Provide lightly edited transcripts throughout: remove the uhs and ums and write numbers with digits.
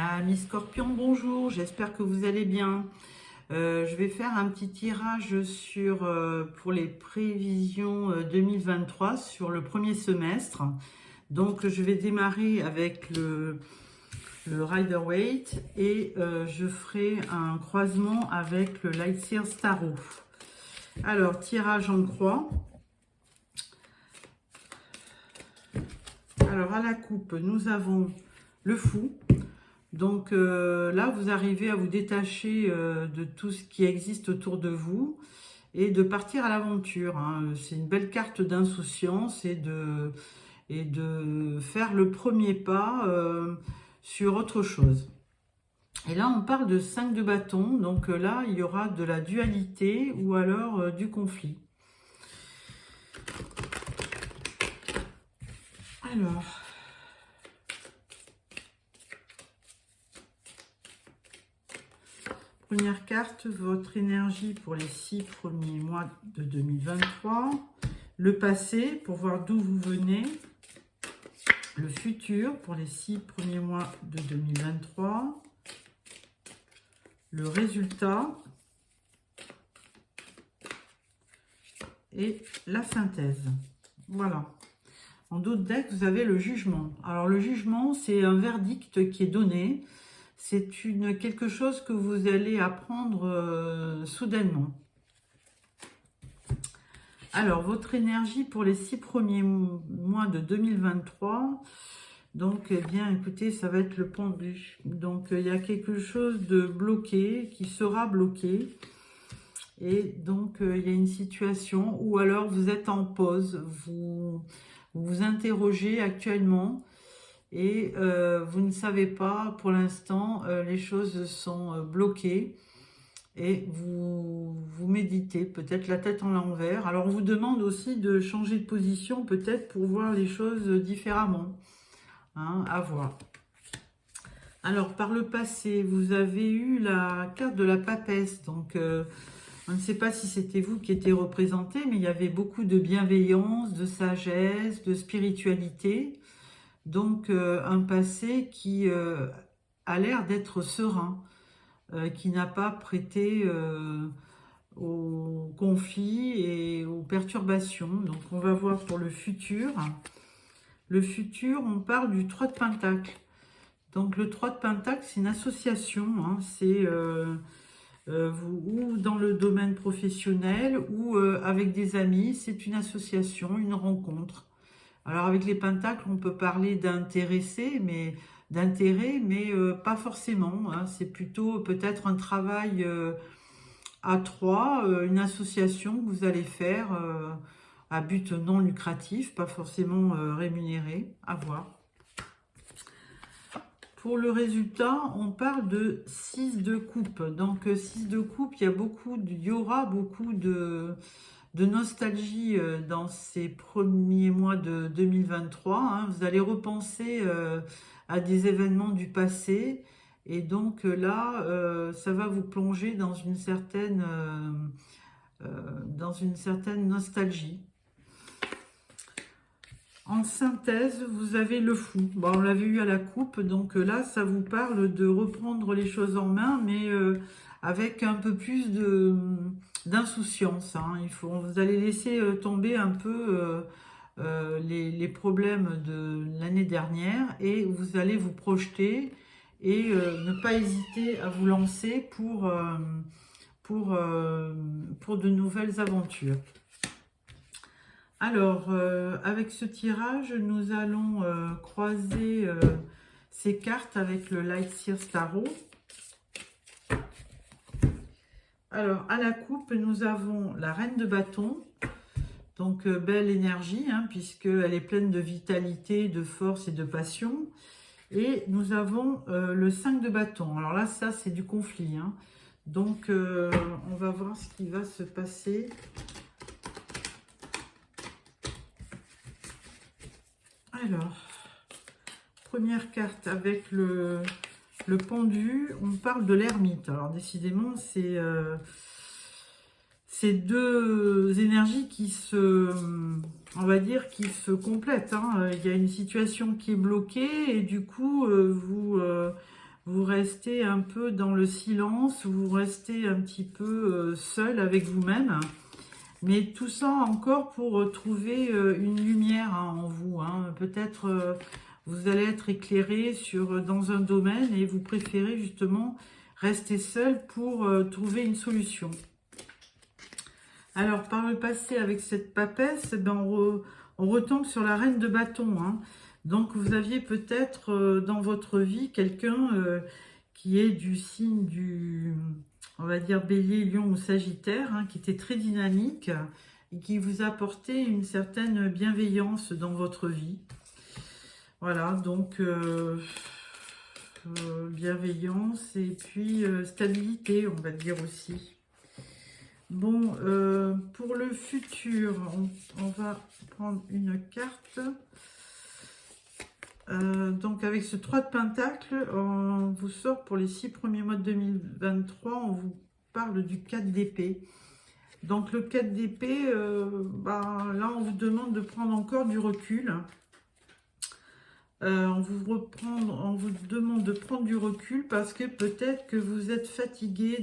Amis Scorpion, bonjour, j'espère que vous allez bien. Je vais faire un petit tirage pour les prévisions 2023 sur le premier semestre. Donc je vais démarrer avec le Rider-Waite et je ferai un croisement avec le Lightseer Tarot. Alors, tirage en croix. Alors à la coupe, nous avons le fou. Donc là, vous arrivez à vous détacher de tout ce qui existe autour de vous et de partir à l'aventure. C'est une belle carte d'insouciance et de faire le premier pas sur autre chose. Et là, on parle de 5 de bâton. Donc là, il y aura de la dualité ou alors du conflit. Alors... Première carte, votre énergie pour les 6 premiers mois de 2023. Le passé, pour voir d'où vous venez. Le futur, pour les 6 premiers mois de 2023. Le résultat. Et la synthèse. Voilà. En d'autres decks, vous avez le jugement. Alors, le jugement, c'est un verdict qui est donné. C'est quelque chose que vous allez apprendre soudainement. Alors, votre énergie pour les 6 premiers mois de 2023. Donc, eh bien, écoutez, ça va être le pendu. Donc, il y a quelque chose de bloqué, qui sera bloqué. Et donc, il y a une situation où alors vous êtes en pause. Vous vous interrogez actuellement. Et vous ne savez pas, pour l'instant, les choses sont bloquées et vous méditez, peut-être la tête en l'envers. Alors, on vous demande aussi de changer de position, peut-être pour voir les choses différemment. À voir. Alors, par le passé, vous avez eu la carte de la papesse. Donc, on ne sait pas si c'était vous qui étiez représenté, mais il y avait beaucoup de bienveillance, de sagesse, de spiritualité. Donc, un passé qui a l'air d'être serein, qui n'a pas prêté aux conflits et aux perturbations. Donc, on va voir pour le futur. Le futur, on parle du 3 de Pentacle. Donc, le 3 de Pentacle, c'est une association. C'est ou dans le domaine professionnel ou avec des amis. C'est une association, une rencontre. Alors avec les pentacles, on peut parler d'intérêt, mais pas forcément. C'est plutôt peut-être un travail à trois, une association que vous allez faire à but non lucratif, pas forcément rémunéré, à voir. Pour le résultat, on parle de 6 de coupe. Donc 6 de coupe, il y aura beaucoup de nostalgie dans ces premiers mois de 2023. Vous allez repenser à des événements du passé. Et donc là, ça va vous plonger dans une certaine nostalgie. En synthèse, vous avez le fou. Bon, on l'avait eu à la coupe, donc là, ça vous parle de reprendre les choses en main, mais avec un peu plus d'insouciance. Vous allez laisser tomber un peu les problèmes de l'année dernière et vous allez vous projeter et ne pas hésiter à vous lancer pour de nouvelles aventures. Alors, avec ce tirage, nous allons croiser ces cartes avec le Lightseer Tarot. Alors, à la coupe, nous avons la Reine de bâton. Donc, belle énergie, puisqu'elle est pleine de vitalité, de force et de passion. Et nous avons le 5 de bâton. Alors là, ça, c'est du conflit. Donc, on va voir ce qui va se passer. Alors, première carte avec le pendu, on parle de l'ermite. Alors, décidément, c'est deux énergies qui on va dire, qui se complètent. Il y a une situation qui est bloquée et du coup, vous vous restez un peu dans le silence, vous restez un petit peu seul avec vous-même. Mais tout ça encore pour trouver une lumière en vous. Peut-être vous allez être éclairé dans un domaine et vous préférez justement rester seul pour trouver une solution. Alors, par le passé, avec cette papesse, on retombe sur la reine de bâton. Donc, vous aviez peut-être dans votre vie quelqu'un qui est du signe on va dire Bélier, Lion ou Sagittaire, qui était très dynamique et qui vous apportait une certaine bienveillance dans votre vie. Voilà, donc bienveillance et puis stabilité, on va dire aussi. Bon, pour le futur, on va prendre une carte. Donc avec ce 3 de Pentacle, on vous sort pour les 6 premiers mois de 2023, on vous parle du 4 d'épée. Donc le 4 d'épée, là on vous demande de prendre encore du recul. On vous demande de prendre du recul parce que peut-être que vous êtes fatigué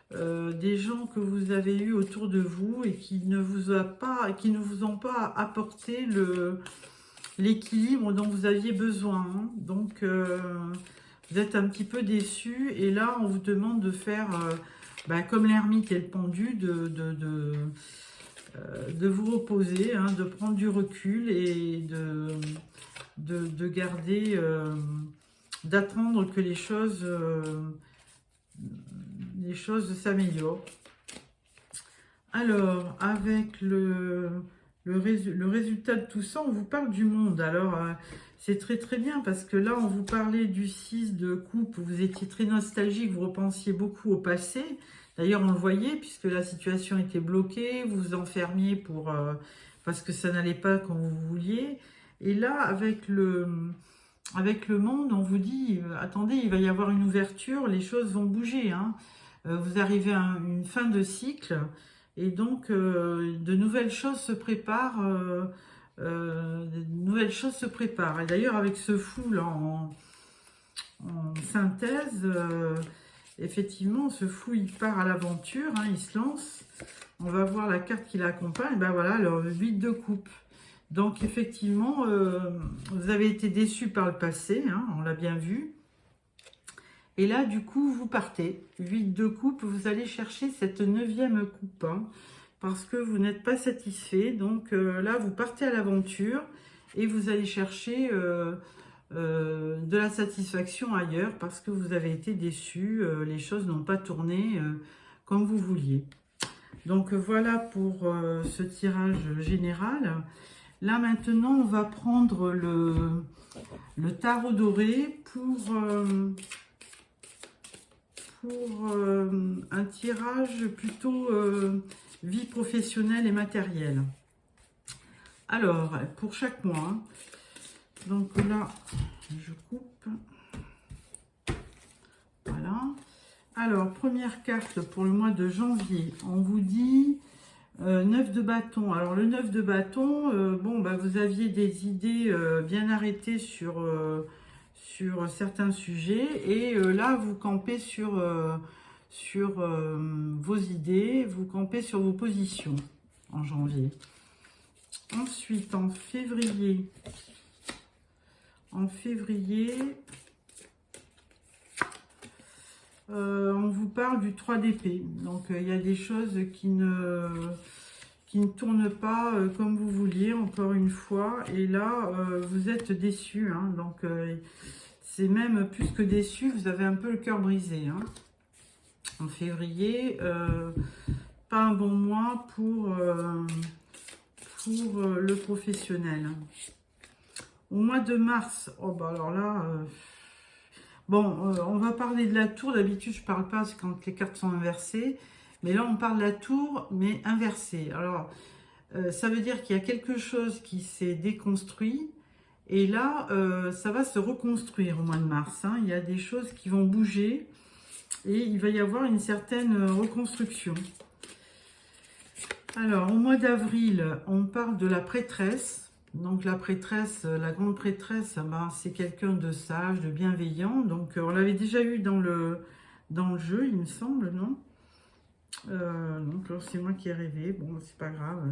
des gens que vous avez eu autour de vous et qui ne vous ont pas apporté l'équilibre dont vous aviez besoin. Donc vous êtes un petit peu déçu et là on vous demande de faire comme l'ermite et le pendu, de vous reposer, de prendre du recul et de garder, d'attendre que les choses s'améliorent. Alors, avec le résultat de tout ça, on vous parle du monde. Alors, c'est très très bien parce que là, on vous parlait du 6 de coupe, vous étiez très nostalgique, vous repensiez beaucoup au passé. D'ailleurs, on le voyait puisque la situation était bloquée, vous vous enfermiez parce que ça n'allait pas comme vous vouliez. Et là, avec le monde, on vous dit, attendez, il va y avoir une ouverture, les choses vont bouger. Vous arrivez à une fin de cycle et donc de nouvelles choses se préparent. Et d'ailleurs, avec ce fou là en synthèse, effectivement, ce fou il part à l'aventure, il se lance. On va voir la carte qui l'accompagne. Ben voilà, le 8 de coupe. Donc effectivement, vous avez été déçu par le passé, on l'a bien vu. Et là, du coup, vous partez. 8 de coupe, vous allez chercher cette 9e coupe, parce que vous n'êtes pas satisfait. Donc là, vous partez à l'aventure et vous allez chercher de la satisfaction ailleurs, parce que vous avez été déçu, les choses n'ont pas tourné comme vous vouliez. Donc voilà pour ce tirage général. Là maintenant, on va prendre le tarot doré pour un tirage plutôt vie professionnelle et matérielle. Alors, pour chaque mois, donc là, je coupe. Voilà. Alors, première carte pour le mois de janvier, on vous dit 9 de bâton. Alors, le 9 de bâton, vous aviez des idées bien arrêtées sur certains sujets. Et là, vous campez sur vos idées, vous campez sur vos positions en janvier. Ensuite, en février, on vous parle du 3 d'épée. Donc, il y a des choses qui ne tournent pas comme vous vouliez, encore une fois. Et là, vous êtes déçu. Donc, c'est même plus que déçu, vous avez un peu le cœur brisé. En février, pas un bon mois pour le professionnel. Au mois de mars, alors là... on va parler de la tour. D'habitude, je parle pas quand les cartes sont inversées. Mais là, on parle de la tour, mais inversée. Alors, ça veut dire qu'il y a quelque chose qui s'est déconstruit. Et là, ça va se reconstruire au mois de mars. Il y a des choses qui vont bouger. Et il va y avoir une certaine reconstruction. Alors, au mois d'avril, on parle de la prêtresse. Donc la prêtresse, la grande prêtresse, ben, c'est quelqu'un de sage, de bienveillant. Donc on l'avait déjà eu dans le jeu, il me semble, non? Donc c'est moi qui ai rêvé. Bon, c'est pas grave.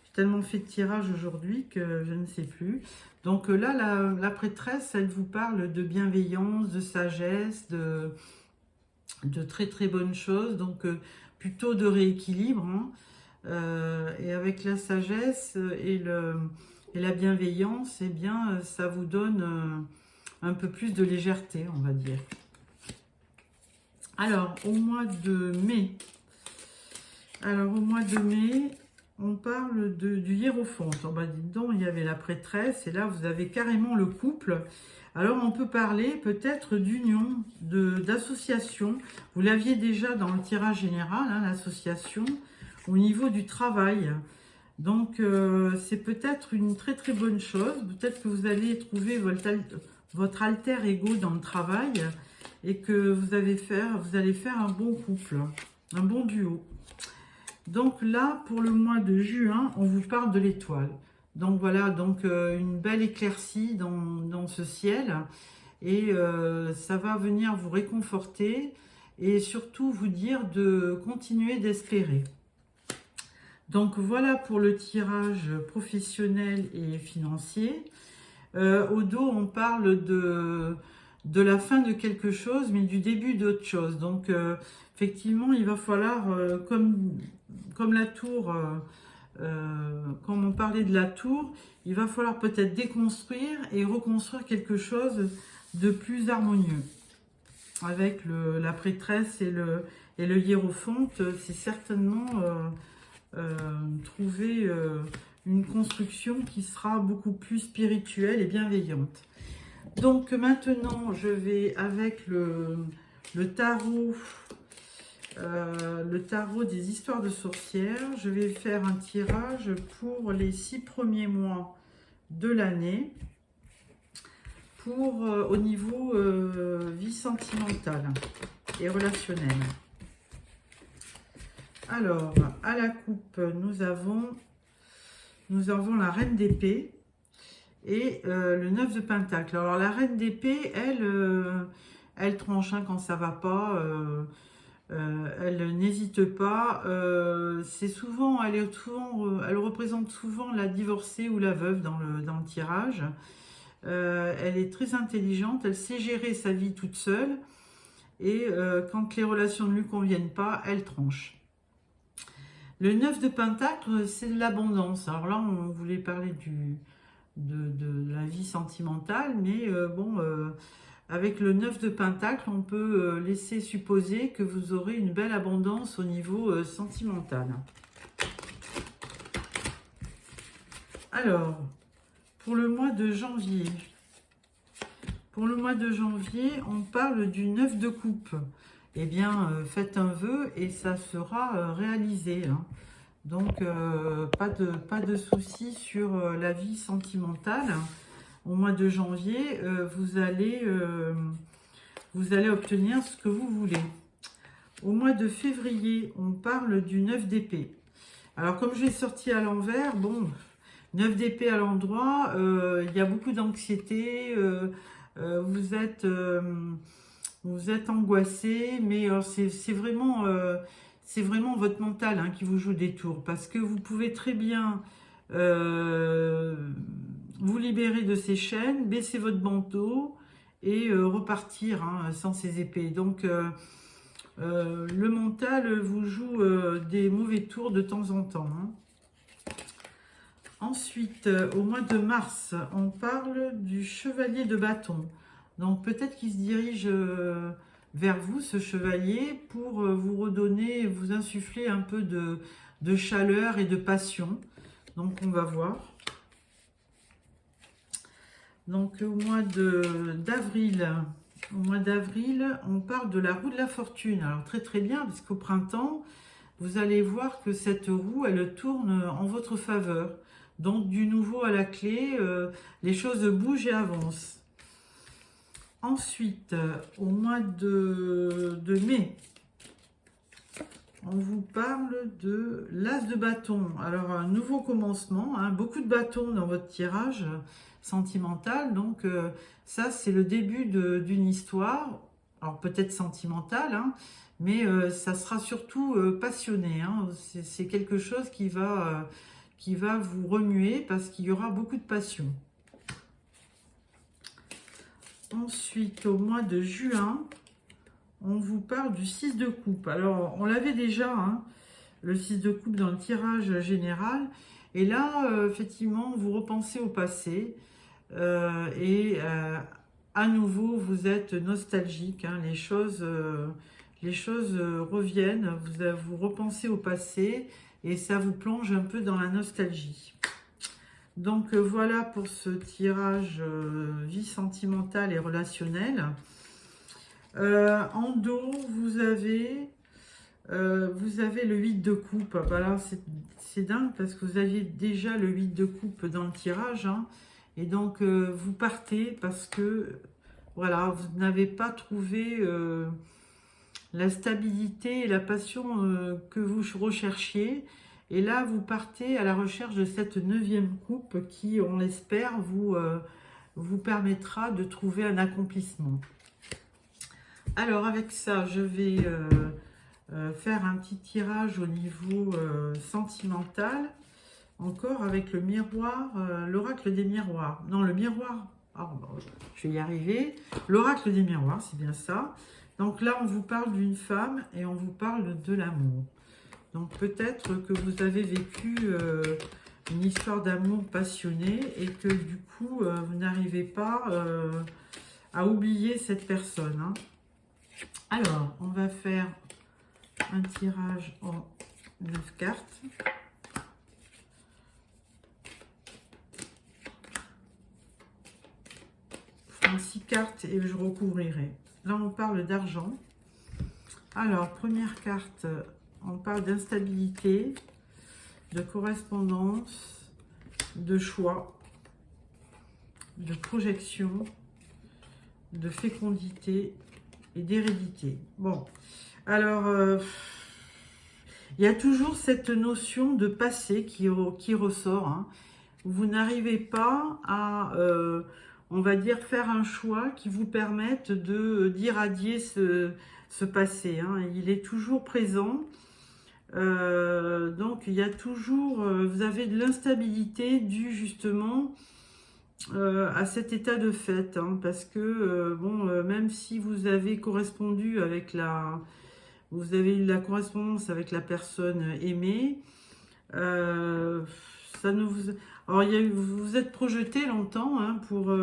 J'ai tellement fait de tirage aujourd'hui que je ne sais plus. Donc là, la prêtresse, elle vous parle de bienveillance, de sagesse, de très très bonnes choses. Donc plutôt de rééquilibre, hein. Et avec la sagesse et la bienveillance, eh bien, ça vous donne un peu plus de légèreté, on va dire. Alors, au mois de mai, on parle du hiérophante. Oh, bah, dis donc, il y avait la prêtresse, et là, vous avez carrément le couple. Alors, on peut parler peut-être d'union, d'association. Vous l'aviez déjà dans le tirage général, hein, l'association, au niveau du travail. Donc, c'est peut-être une très très bonne chose. Peut-être que vous allez trouver votre alter ego dans le travail et que vous allez faire un bon couple, un bon duo. Donc là, pour le mois de juin, on vous parle de l'étoile. Donc voilà, donc une belle éclaircie dans ce ciel. Et ça va venir vous réconforter et surtout vous dire de continuer d'espérer. Donc voilà pour le tirage professionnel et financier. Au dos, on parle de la fin de quelque chose, mais du début d'autre chose. Donc effectivement, il va falloir, comme la tour, comme on parlait de la tour, il va falloir peut-être déconstruire et reconstruire quelque chose de plus harmonieux. Avec la prêtresse et le hiérophante, c'est certainement trouver une construction qui sera beaucoup plus spirituelle et bienveillante. Donc maintenant, je vais avec le tarot des histoires de sorcières. Je vais faire un tirage pour les 6 premiers mois de l'année pour au niveau vie sentimentale et relationnelle. Alors, à la coupe, nous avons la reine d'épée et le 9 de pentacle. Alors, la reine d'épée, elle tranche, hein, quand ça va pas. Elle n'hésite pas. Elle représente souvent la divorcée ou la veuve dans le tirage. Elle est très intelligente. Elle sait gérer sa vie toute seule. Et quand les relations ne lui conviennent pas, elle tranche. Le 9 de pentacle, c'est de l'abondance. Alors là, on voulait parler de la vie sentimentale, mais avec le 9 de pentacle, on peut laisser supposer que vous aurez une belle abondance au niveau sentimental. Alors, pour le mois de janvier, on parle du 9 de coupe. Eh bien, faites un vœu et ça sera réalisé, hein. Donc, pas de soucis sur la vie sentimentale. Au mois de janvier, vous allez obtenir ce que vous voulez. Au mois de février, on parle du 9 d'épée. Alors, comme je l'ai sorti à l'envers, bon, 9 d'épée à l'endroit, il y a beaucoup d'anxiété, vous êtes angoissé, mais c'est vraiment votre mental, hein, qui vous joue des tours, parce que vous pouvez très bien vous libérer de ces chaînes, baisser votre manteau et repartir, hein, sans ces épées. Donc le mental vous joue des mauvais tours de temps en temps, hein. Ensuite, au mois de mars, on parle du chevalier de bâton. Donc peut-être qu'il se dirige vers vous, ce chevalier, pour vous redonner, vous insuffler un peu de chaleur et de passion. Donc on va voir. Donc au mois d'avril, on parle de la roue de la fortune. Alors très très bien, parce qu'au printemps, vous allez voir que cette roue, elle tourne en votre faveur. Donc du nouveau à la clé, les choses bougent et avancent. Ensuite, au mois de mai, on vous parle de l'as de bâton. Alors, un nouveau commencement, hein, beaucoup de bâtons dans votre tirage sentimental. Donc, ça, c'est le début d'une histoire. Alors, peut-être sentimentale, hein, mais ça sera surtout passionné. Hein. C'est quelque chose qui va vous remuer parce qu'il y aura beaucoup de passion. Ensuite, au mois de juin, on vous parle du 6 de coupe. Alors, on l'avait déjà, hein, le 6 de coupe dans le tirage général. Et là, effectivement, vous repensez au passé. À nouveau, vous êtes nostalgique. Hein, les choses reviennent. Vous repensez au passé. Et ça vous plonge un peu dans la nostalgie. Donc, voilà pour ce tirage vie sentimentale et relationnelle. En dos, vous avez le 8 de coupe. Voilà, c'est dingue parce que vous aviez déjà le 8 de coupe dans le tirage. Hein, et donc, vous partez parce que, voilà, vous n'avez pas trouvé la stabilité et la passion que vous recherchiez. Et là, vous partez à la recherche de cette 9e coupe qui, on l'espère, vous permettra de trouver un accomplissement. Alors avec ça, je vais faire un petit tirage au niveau sentimental, encore avec le miroir, l'oracle des miroirs. Non, le miroir, je vais y arriver. L'oracle des miroirs, c'est bien ça. Donc là, on vous parle d'une femme et on vous parle de l'amour. Donc peut-être que vous avez vécu une histoire d'amour passionné et que du coup, vous n'arrivez pas à oublier cette personne. Hein. Alors, on va faire un tirage en 9 cartes. Je prends 6 cartes et je recouvrirai. Là, on parle d'argent. Alors, première carte, on parle d'instabilité, de correspondance, de choix, de projection, de fécondité et d'hérédité. Bon, alors, il y a toujours cette notion de passé qui ressort. Hein. Vous n'arrivez pas à, on va dire, faire un choix qui vous permette d'irradier ce passé. Hein. Il est toujours présent. Donc, il y a toujours, vous avez de l'instabilité due justement à cet état de fait, hein, parce que bon, même si vous avez correspondu avec vous avez eu la correspondance avec la personne aimée, ça ne vous, alors vous vous êtes projeté longtemps hein, pour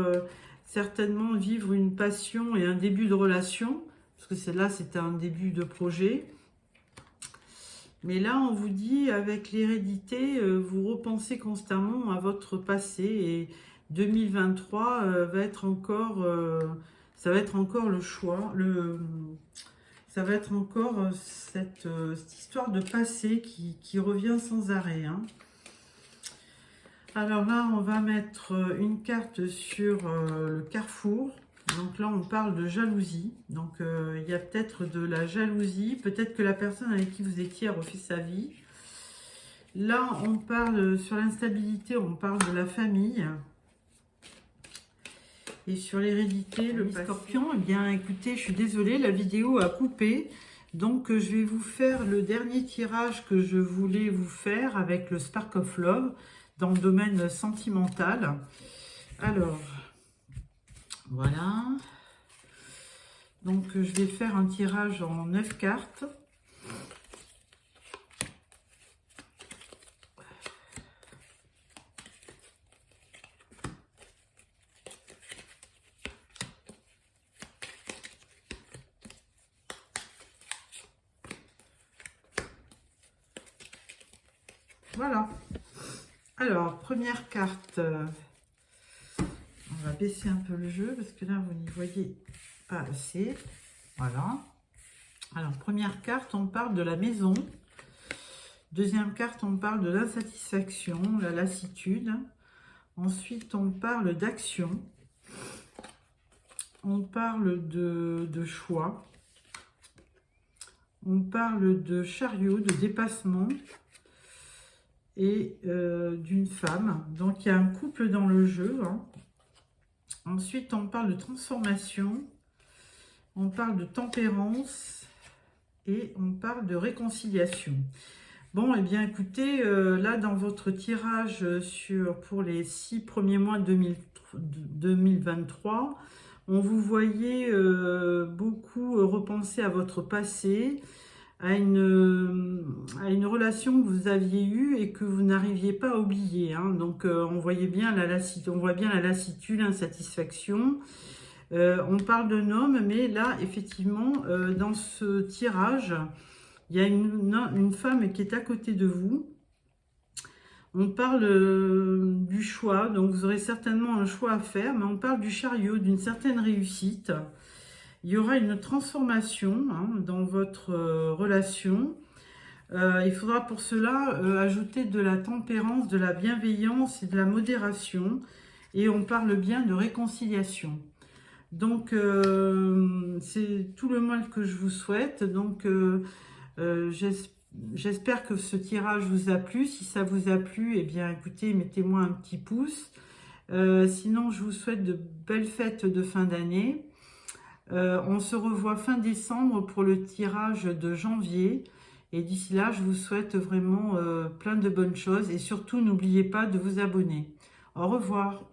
certainement vivre une passion et un début de relation, parce que celle-là c'était un début de projet. Mais là, on vous dit, avec l'hérédité, vous repensez constamment à votre passé et 2023 va être encore, ça va être encore le choix, ça va être encore cette histoire de passé qui revient sans arrêt. Hein. Alors là, on va mettre une carte sur le carrefour. Donc là, on parle de jalousie. Donc, il y a peut-être de la jalousie. Peut-être que la personne avec qui vous étiez a refait sa vie. Là, on parle sur l'instabilité, on parle de la famille. Et sur l'hérédité, le scorpion, eh bien, écoutez, je suis désolée, la vidéo a coupé. Donc, je vais vous faire le dernier tirage que je voulais vous faire avec le Spark of Love dans le domaine sentimental. Alors... voilà, donc je vais faire un tirage en 9 cartes. Voilà, alors première carte. On va baisser un peu le jeu parce que là, vous n'y voyez pas assez. Voilà. Alors, première carte, on parle de la maison. Deuxième carte, on parle de l'insatisfaction, la lassitude. Ensuite, on parle d'action. On parle de choix. on parle de chariot, de dépassement et d'une femme. Donc, il y a un couple dans le jeu. Hein. Ensuite, on parle de transformation, on parle de tempérance et on parle de réconciliation. Bon, eh bien, écoutez, là, dans votre tirage pour les 6 premiers mois de 2023, on vous voyait beaucoup repenser à votre passé, à une relation que vous aviez eue et que vous n'arriviez pas à oublier. Hein. Donc, on voit bien la lassitude, l'insatisfaction. On parle d'un homme, mais là, effectivement, dans ce tirage, il y a une femme qui est à côté de vous. On parle du choix, donc vous aurez certainement un choix à faire, mais on parle du chariot, d'une certaine réussite. Il y aura une transformation hein, dans votre relation. Il faudra pour cela ajouter de la tempérance, de la bienveillance et de la modération. Et on parle bien de réconciliation. Donc, c'est tout le mal que je vous souhaite. Donc, j'espère que ce tirage vous a plu. Si ça vous a plu, eh bien, écoutez, mettez-moi un petit pouce. Sinon, je vous souhaite de belles fêtes de fin d'année. On se revoit fin décembre pour le tirage de janvier. Et d'ici là, je vous souhaite vraiment plein de bonnes choses. Et surtout, n'oubliez pas de vous abonner. Au revoir.